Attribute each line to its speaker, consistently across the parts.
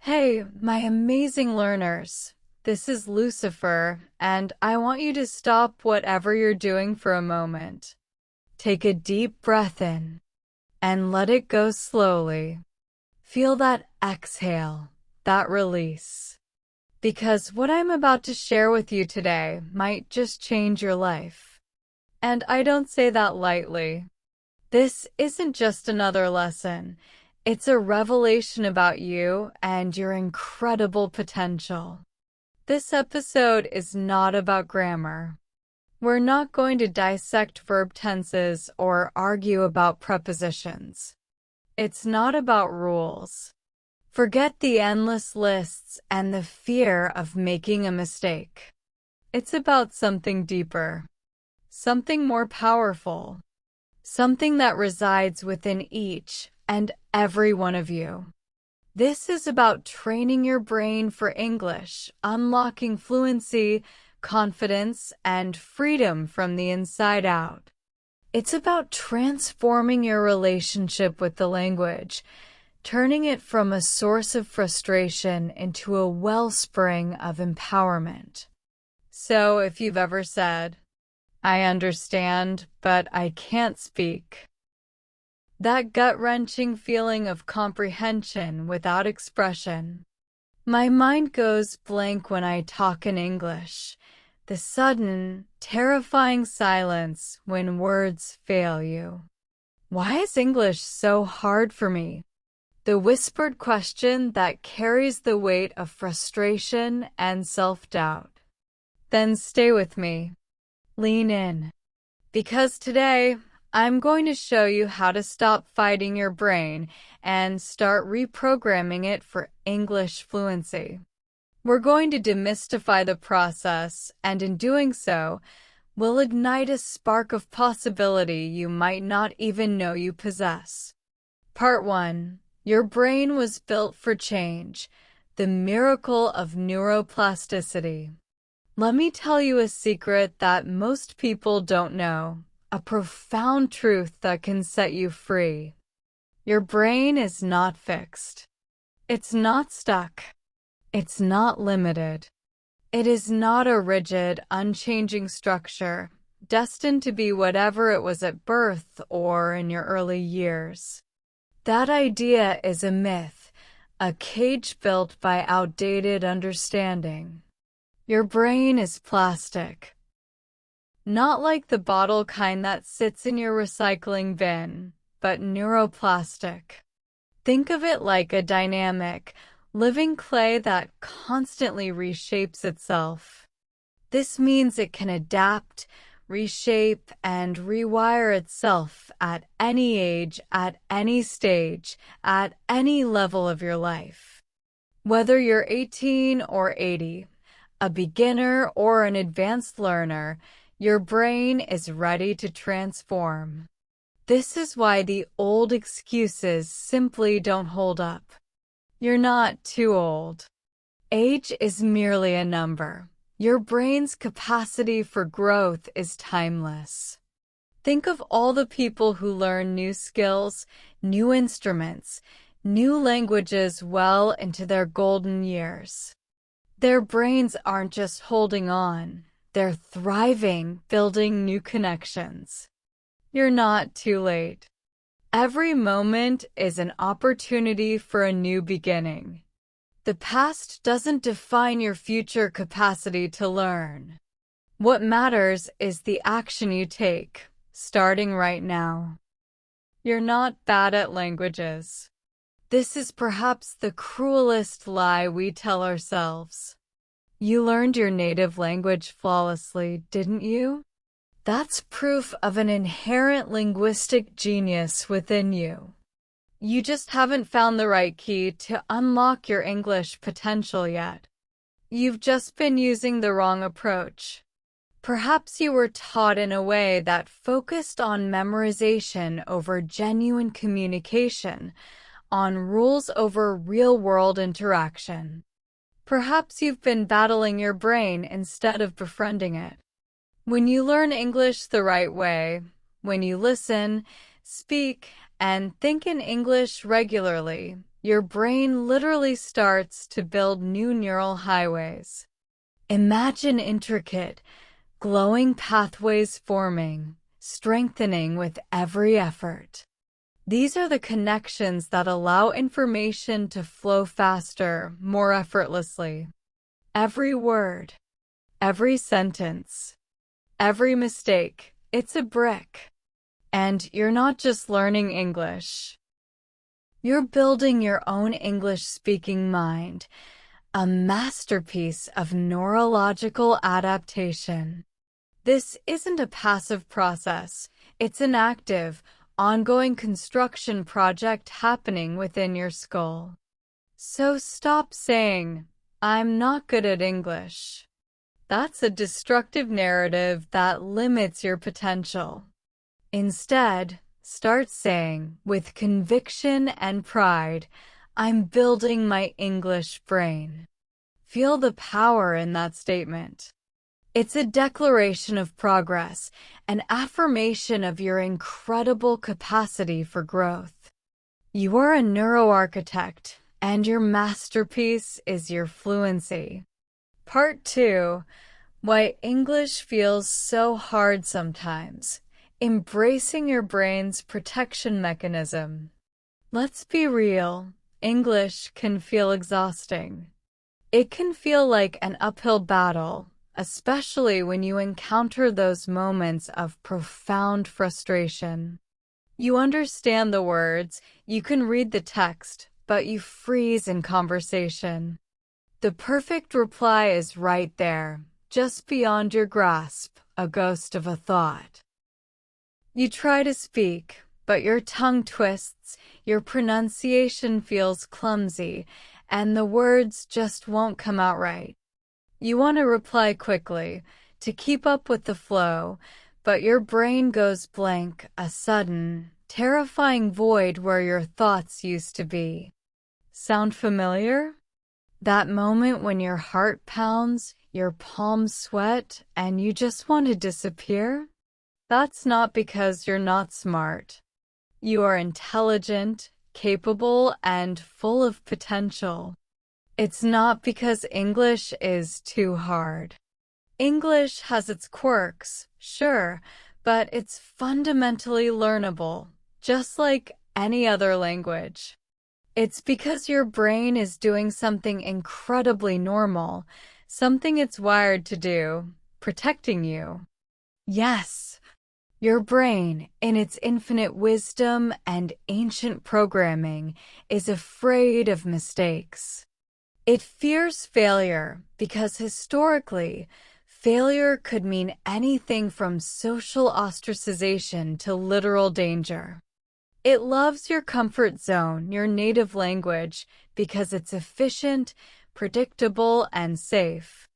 Speaker 1: Hey, my amazing learners. This is Lucifer, and I want you to stop whatever you're doing for a moment. Take a deep breath in and let it go slowly. Feel that exhale, that release. Because what I'm about to share with you today might just change your life. And I don't say that lightly. This isn't just another lesson. It's a revelation about you and your incredible potential. This episode is not about grammar. We're not going to dissect verb tenses or argue about prepositions. It's not about rules. Forget the endless lists and the fear of making a mistake. It's about something deeper, something more powerful, something that resides within each and every one of you. This is about training your brain for English, unlocking fluency, confidence, and freedom from the inside out. It's about transforming your relationship with the language, turning it from a source of frustration into a wellspring of empowerment. So, if you've ever said, "I understand, but I can't speak," that gut-wrenching feeling of comprehension without expression. My mind goes blank when I talk in English. The sudden, terrifying silence when words fail you. Why is English so hard for me? The whispered question that carries the weight of frustration and self-doubt. Then stay with me. Lean in. Because today, I'm going to show you how to stop fighting your brain and start reprogramming it for English fluency. We're going to demystify the process, and in doing so, we'll ignite a spark of possibility you might not even know you possess. Part 1. Your brain was built for change, the miracle of neuroplasticity. Let me tell you a secret that most people don't know. A profound truth that can set you free. Your brain is not fixed. It's not stuck. It's not limited. It is not a rigid, unchanging structure, destined to be whatever it was at birth or in your early years. That idea is a myth, a cage built by outdated understanding. Your brain is plastic. Not like the bottle kind that sits in your recycling bin, but neuroplastic. Think of it like a dynamic, living clay that constantly reshapes itself. This means it can adapt, reshape, and rewire itself at any age, at any stage, at any level of your life. Whether you're 18 or 80, a beginner or an advanced learner, your brain is ready to transform. This is why the old excuses simply don't hold up. You're not too old. Age is merely a number. Your brain's capacity for growth is timeless. Think of all the people who learn new skills, new instruments, new languages well into their golden years. Their brains aren't just holding on. They're thriving, building new connections. You're not too late. Every moment is an opportunity for a new beginning. The past doesn't define your future capacity to learn. What matters is the action you take, starting right now. You're not bad at languages. This is perhaps the cruelest lie we tell ourselves. You learned your native language flawlessly, didn't you? That's proof of an inherent linguistic genius within you. You just haven't found the right key to unlock your English potential yet. You've just been using the wrong approach. Perhaps you were taught in a way that focused on memorization over genuine communication, on rules over real-world interaction. Perhaps you've been battling your brain instead of befriending it. When you learn English the right way, when you listen, speak, and think in English regularly, your brain literally starts to build new neural highways. Imagine intricate, glowing pathways forming, strengthening with every effort. These are the connections that allow information to flow faster, more effortlessly. Every word, every sentence, every mistake, it's a brick. And you're not just learning English. You're building your own English-speaking mind, a masterpiece of neurological adaptation. This isn't a passive process. It's an active, ongoing construction project happening within your skull. So stop saying, "I'm not good at English." That's a destructive narrative that limits your potential. Instead, start saying, with conviction and pride, "I'm building my English brain." Feel the power in that statement. It's a declaration of progress, an affirmation of your incredible capacity for growth. You are a neuroarchitect, and your masterpiece is your fluency. Part 2. Why English feels so hard sometimes. Embracing your brain's protection mechanism. Let's be real, English can feel exhausting. It can feel like an uphill battle, especially when you encounter those moments of profound frustration. You understand the words, you can read the text, but you freeze in conversation. The perfect reply is right there, just beyond your grasp, a ghost of a thought. You try to speak, but your tongue twists, your pronunciation feels clumsy, and the words just won't come out right. You want to reply quickly, to keep up with the flow, but your brain goes blank, a sudden, terrifying void where your thoughts used to be. Sound familiar? That moment when your heart pounds, your palms sweat, and you just want to disappear? That's not because you're not smart. You are intelligent, capable, and full of potential. It's not because English is too hard. English has its quirks, sure, but it's fundamentally learnable, just like any other language. It's because your brain is doing something incredibly normal, something it's wired to do, protecting you. Yes, your brain, in its infinite wisdom and ancient programming, is afraid of mistakes. It fears failure because historically, failure could mean anything from social ostracization to literal danger. It loves your comfort zone, your native language, because it's efficient, predictable, and safe.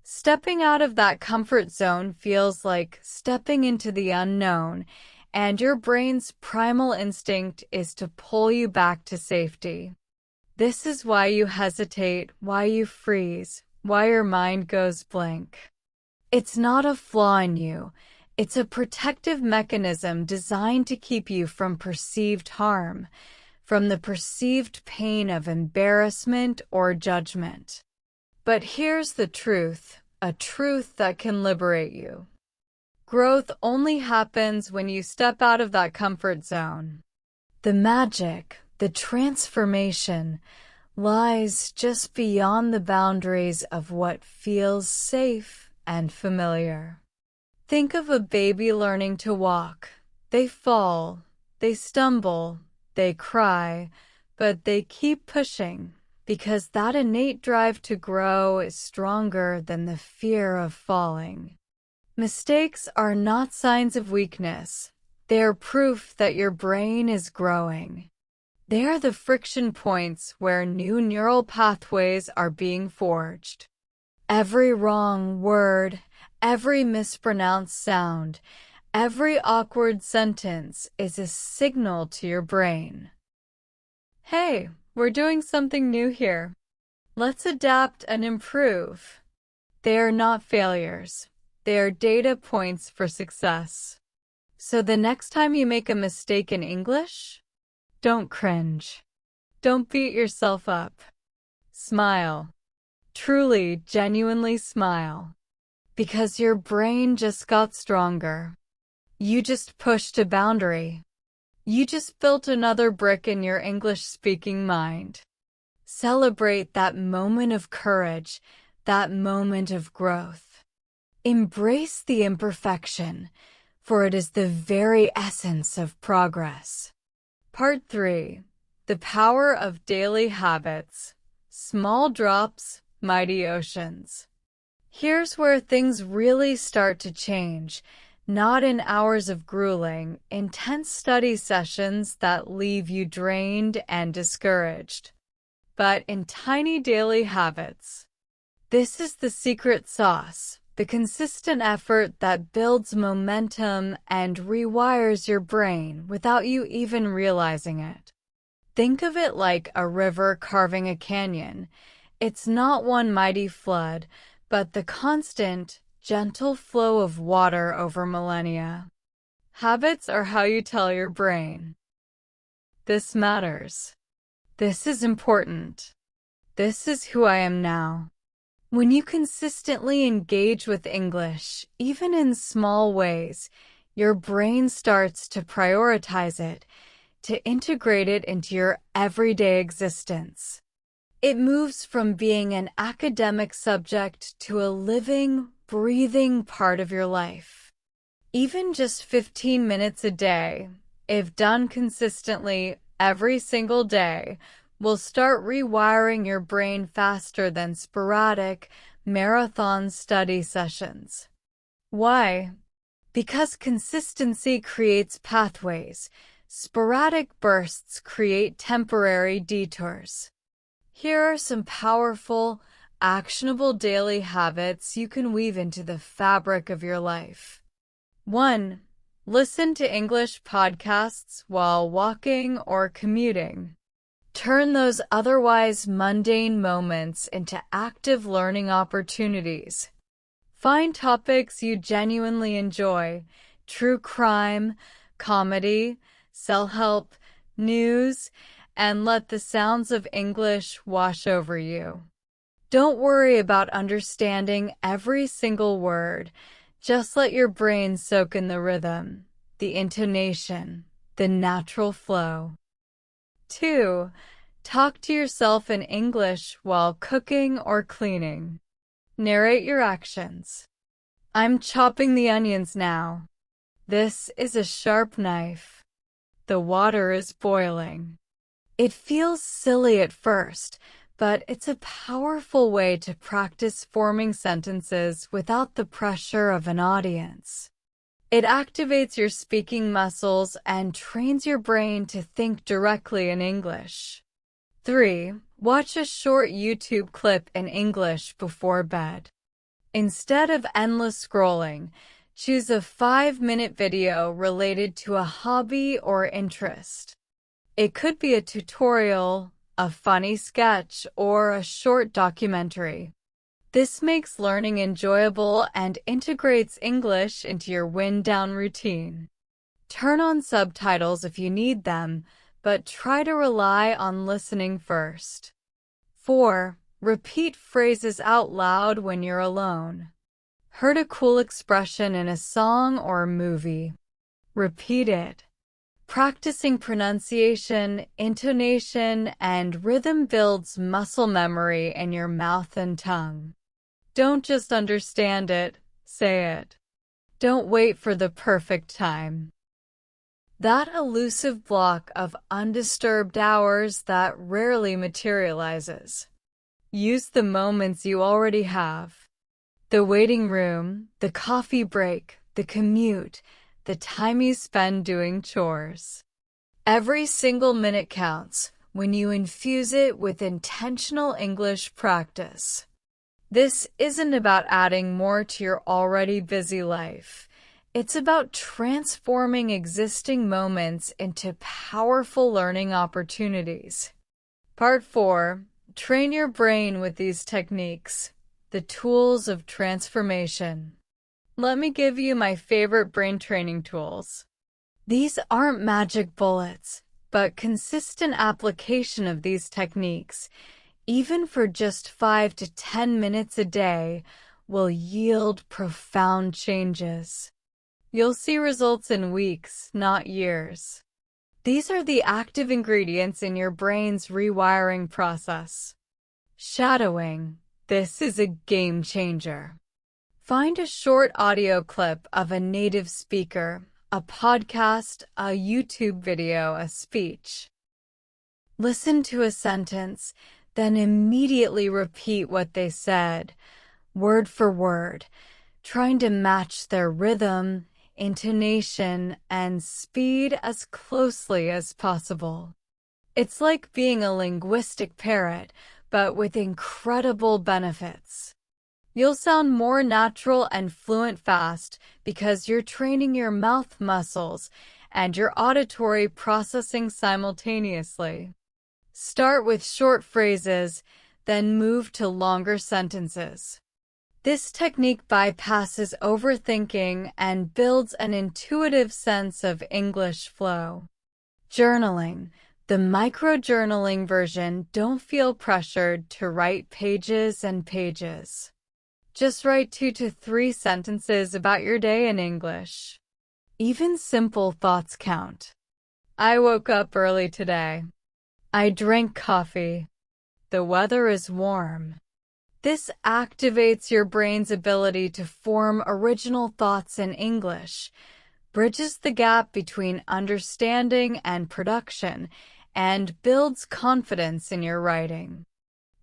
Speaker 1: Stepping out of that comfort zone feels like stepping into the unknown, and your brain's primal instinct is to pull you back to safety. This is why you hesitate, why you freeze, why your mind goes blank. It's not a flaw in you. It's a protective mechanism designed to keep you from perceived harm, from the perceived pain of embarrassment or judgment. But here's the truth, a truth that can liberate you. Growth only happens when you step out of that comfort zone. The magic, the transformation, lies just beyond the boundaries of what feels safe and familiar. Think of a baby learning to walk. They fall, they stumble, they cry, but they keep pushing because that innate drive to grow is stronger than the fear of falling. Mistakes are not signs of weakness. They are proof that your brain is growing. They are the friction points where new neural pathways are being forged. Every wrong word, every mispronounced sound, every awkward sentence is a signal to your brain. Hey, we're doing something new here. Let's adapt and improve. They are not failures. They are data points for success. So the next time you make a mistake in English, don't cringe. Don't beat yourself up. Smile. Truly, genuinely smile. Because your brain just got stronger. You just pushed a boundary. You just built another brick in your English-speaking mind. Celebrate that moment of courage, that moment of growth. Embrace the imperfection, for it is the very essence of progress. Part 3. The Power of Daily Habits. Small drops, mighty oceans. Here's where things really start to change, not in hours of grueling, intense study sessions that leave you drained and discouraged, but in tiny daily habits. This is the secret sauce, the consistent effort that builds momentum and rewires your brain without you even realizing it. Think of it like a river carving a canyon. It's not one mighty flood, but the constant, gentle flow of water over millennia. Habits are how you tell your brain, "This matters. This is important. This is who I am now." When you consistently engage with English, even in small ways, your brain starts to prioritize it, to integrate it into your everyday existence. It moves from being an academic subject to a living, breathing part of your life. Even just 15 minutes a day, if done consistently every single day, will start rewiring your brain faster than sporadic, marathon study sessions. Why? Because consistency creates pathways. Sporadic bursts create temporary detours. Here are some powerful, actionable daily habits you can weave into the fabric of your life. 1. Listen to English podcasts while walking or commuting. Turn those otherwise mundane moments into active learning opportunities. Find topics you genuinely enjoy: true crime, comedy, self-help, news, and let the sounds of English wash over you. Don't worry about understanding every single word. Just let your brain soak in the rhythm, the intonation, the natural flow. 2. Talk to yourself in English while cooking or cleaning. Narrate your actions. "I'm chopping the onions now. This is a sharp knife. The water is boiling." It feels silly at first, but it's a powerful way to practice forming sentences without the pressure of an audience. It activates your speaking muscles and trains your brain to think directly in English. 3. Watch a short YouTube clip in English before bed. Instead of endless scrolling, choose a 5-minute video related to a hobby or interest. It could be a tutorial, a funny sketch, or a short documentary. This makes learning enjoyable and integrates English into your wind-down routine. Turn on subtitles if you need them, but try to rely on listening first. 4. Repeat phrases out loud when you're alone. Heard a cool expression in a song or movie? Repeat it. Practicing pronunciation, intonation, and rhythm builds muscle memory in your mouth and tongue. Don't just understand it, say it. Don't wait for the perfect time. That elusive block of undisturbed hours that rarely materializes. Use the moments you already have. The waiting room, the coffee break, the commute, the time you spend doing chores. Every single minute counts when you infuse it with intentional English practice. This isn't about adding more to your already busy life. It's about transforming existing moments into powerful learning opportunities. Part 4. Train your brain with these techniques, the tools of transformation. Let me give you my favorite brain training tools. These aren't magic bullets. but consistent application of these techniques, even for just 5 to 10 minutes a day, will yield profound changes. You'll see results in weeks, not years. These are the active ingredients in your brain's rewiring process. Shadowing. This is a game changer. Find a short audio clip of a native speaker, a podcast, a YouTube video, a speech. Listen to a sentence, then immediately repeat what they said, word for word, trying to match their rhythm, intonation, and speed as closely as possible. It's like being a linguistic parrot, but with incredible benefits. You'll sound more natural and fluent fast because you're training your mouth muscles and your auditory processing simultaneously. Start with short phrases, then move to longer sentences. This technique bypasses overthinking and builds an intuitive sense of English flow. Journaling. The micro-journaling version, don't feel pressured to write pages and pages. Just write 2 to 3 sentences about your day in English. Even simple thoughts count. I woke up early today. I drank coffee. The weather is warm. This activates your brain's ability to form original thoughts in English, bridges the gap between understanding and production, and builds confidence in your writing.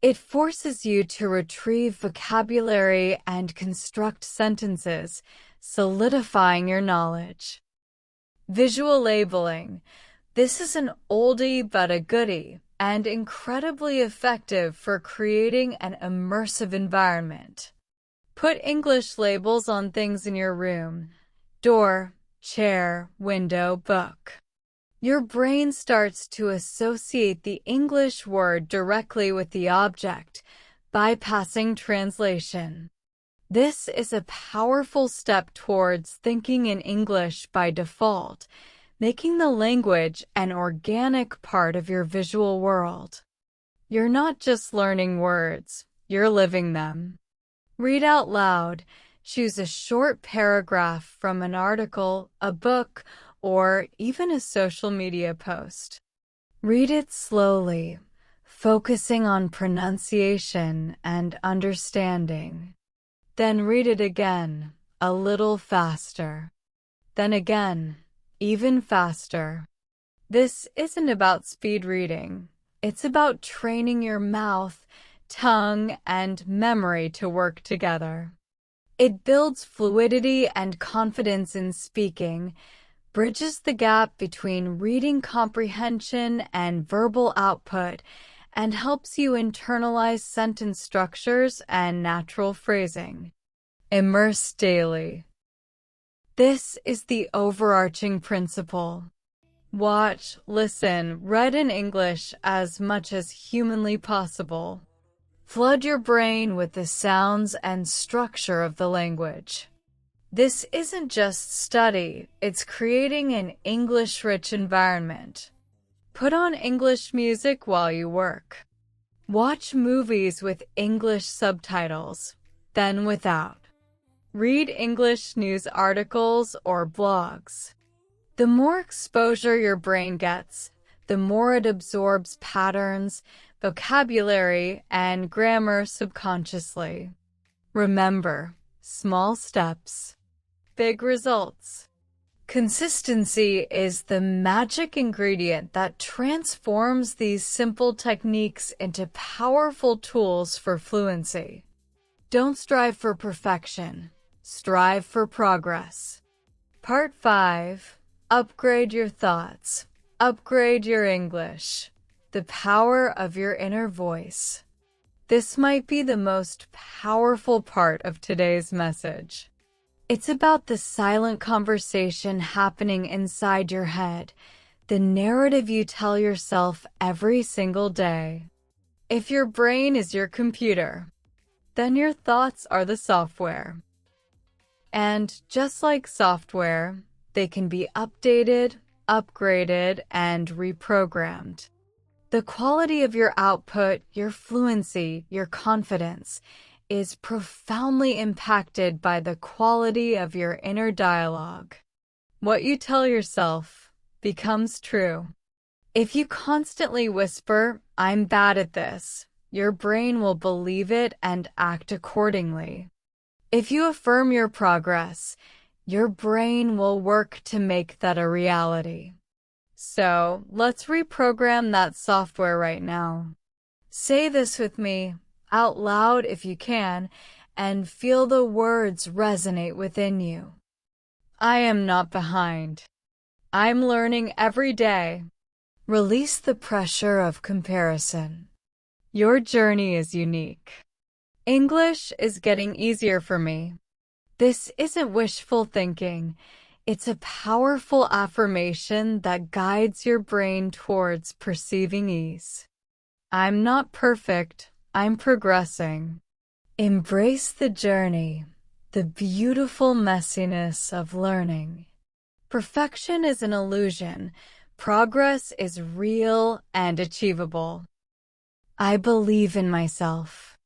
Speaker 1: It forces you to retrieve vocabulary and construct sentences, solidifying your knowledge. Visual labeling. This is an oldie but a goodie, and incredibly effective for creating an immersive environment. Put English labels on things in your room: door, chair, window, book. Your brain starts to associate the English word directly with the object, bypassing translation. This is a powerful step towards thinking in English by default, making the language an organic part of your visual world. You're not just learning words, you're living them. Read out loud. Choose a short paragraph from an article, a book, or even a social media post. Read it slowly, focusing on pronunciation and understanding. Then read it again, a little faster. Then again, even faster. This isn't about speed reading. It's about training your mouth, tongue, and memory to work together. It builds fluidity and confidence in speaking, bridges the gap between reading comprehension and verbal output, and helps you internalize sentence structures and natural phrasing. Immerse daily. This is the overarching principle. Watch, listen, read in English as much as humanly possible. Flood your brain with the sounds and structure of the language. This isn't just study, it's creating an English-rich environment. Put on English music while you work. Watch movies with English subtitles, then without. Read English news articles or blogs. The more exposure your brain gets, the more it absorbs patterns, vocabulary, and grammar subconsciously. Remember, small steps, big results. Consistency is the magic ingredient that transforms these simple techniques into powerful tools for fluency. Don't strive for perfection. Strive for progress. Part 5. Upgrade your thoughts. Upgrade your English. The power of your inner voice. This might be the most powerful part of today's message. It's about the silent conversation happening inside your head, the narrative you tell yourself every single day. If your brain is your computer, then your thoughts are the software. And just like software, they can be updated, upgraded and reprogrammed. The quality of your output, your fluency, your confidence is profoundly impacted by the quality of your inner dialogue. What you tell yourself becomes true. If you constantly whisper, "I'm bad at this," your brain will believe it and act accordingly. If you affirm your progress, your brain will work to make that a reality. So, let's reprogram that software right now. Say this with me, out loud if you can, and feel the words resonate within you. I am not behind. I'm learning every day. Release the pressure of comparison. Your journey is unique. English is getting easier for me. This isn't wishful thinking. It's a powerful affirmation that guides your brain towards perceiving ease. I'm not perfect. I'm progressing. Embrace the journey, the beautiful messiness of learning. Perfection is an illusion. Progress is real and achievable. I believe in myself.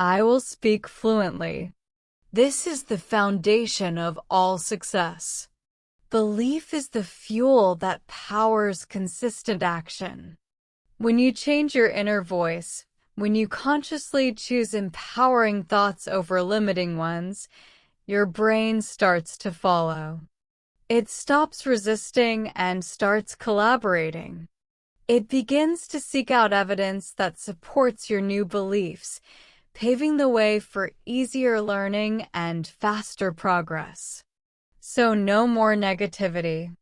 Speaker 1: I will speak fluently. This is the foundation of all success. Belief is the fuel that powers consistent action. When you change your inner voice, when you consciously choose empowering thoughts over limiting ones, your brain starts to follow. It stops resisting and starts collaborating. It begins to seek out evidence that supports your new beliefs, paving the way for easier learning and faster progress. So no more negativity.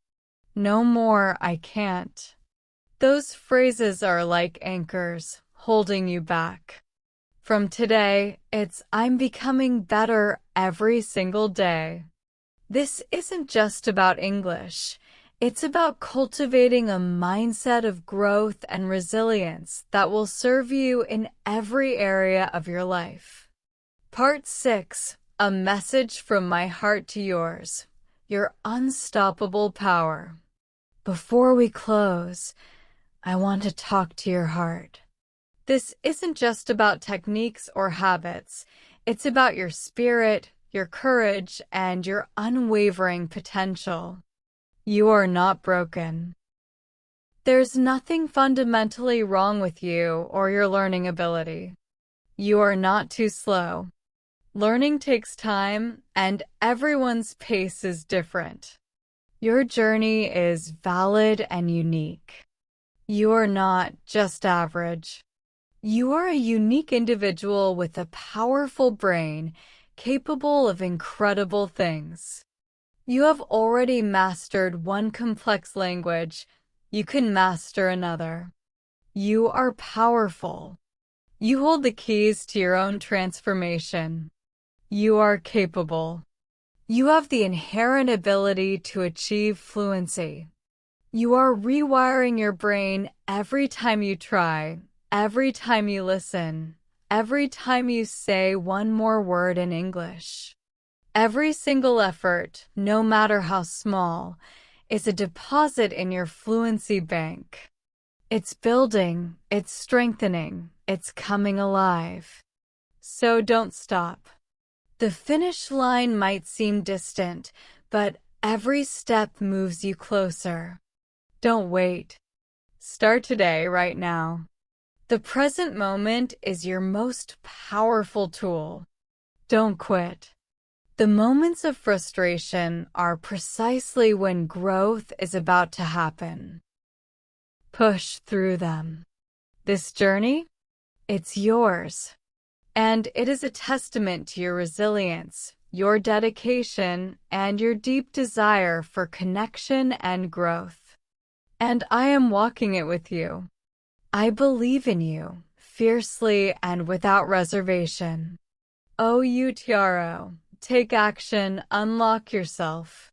Speaker 1: No more "I can't." Those phrases are like anchors, holding you back. From today, it's "I'm becoming better every single day." This isn't just about English. It's about cultivating a mindset of growth and resilience that will serve you in every area of your life. Part 6, a message from my heart to yours. Your unstoppable power. Before we close, I want to talk to your heart. This isn't just about techniques or habits. It's about your spirit, your courage, and your unwavering potential. You are not broken. There's nothing fundamentally wrong with you or your learning ability. You are not too slow. Learning takes time, and everyone's pace is different. Your journey is valid and unique. You are not just average. You are a unique individual with a powerful brain, capable of incredible things. You have already mastered one complex language. You can master another. You are powerful. You hold the keys to your own transformation. You are capable. You have the inherent ability to achieve fluency. You are rewiring your brain every time you try, every time you listen, every time you say one more word in English. Every single effort, no matter how small, is a deposit in your fluency bank. It's building, it's strengthening, it's coming alive. So don't stop. The finish line might seem distant, but every step moves you closer. Don't wait. Start today, right now. The present moment is your most powerful tool. Don't quit. The moments of frustration are precisely when growth is about to happen. Push through them. This journey, it's yours. And it is a testament to your resilience, your dedication, and your deep desire for connection and growth. And I am walking it with you. I believe in you, fiercely and without reservation. OUTRO, take action, unlock yourself.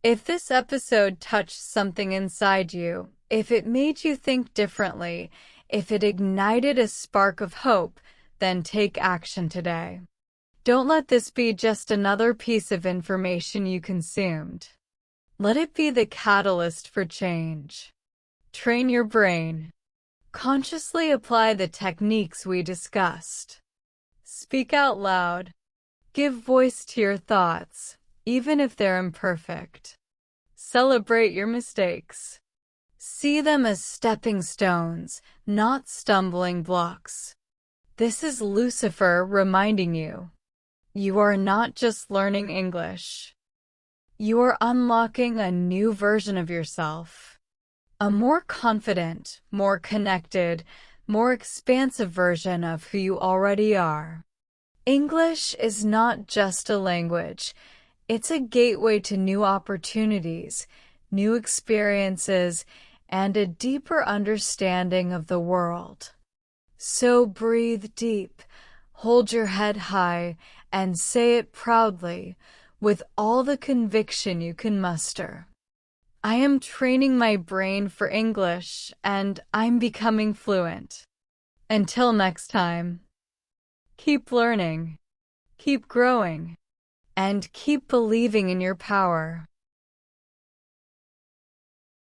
Speaker 1: If this episode touched something inside you, if it made you think differently, if it ignited a spark of hope, then take action today. Don't let this be just another piece of information you consumed. Let it be the catalyst for change. Train your brain. Consciously apply the techniques we discussed. Speak out loud. Give voice to your thoughts, even if they're imperfect. Celebrate your mistakes. See them as stepping stones, not stumbling blocks. This is Lucifer reminding you. You are not just learning English. You are unlocking a new version of yourself. A more confident, more connected, more expansive version of who you already are. English is not just a language. It's a gateway to new opportunities, new experiences, and a deeper understanding of the world. So breathe deep, hold your head high, and say it proudly, with all the conviction you can muster. I am training my brain for English, and I'm becoming fluent. Until next time, keep learning, keep growing, and keep believing in your power.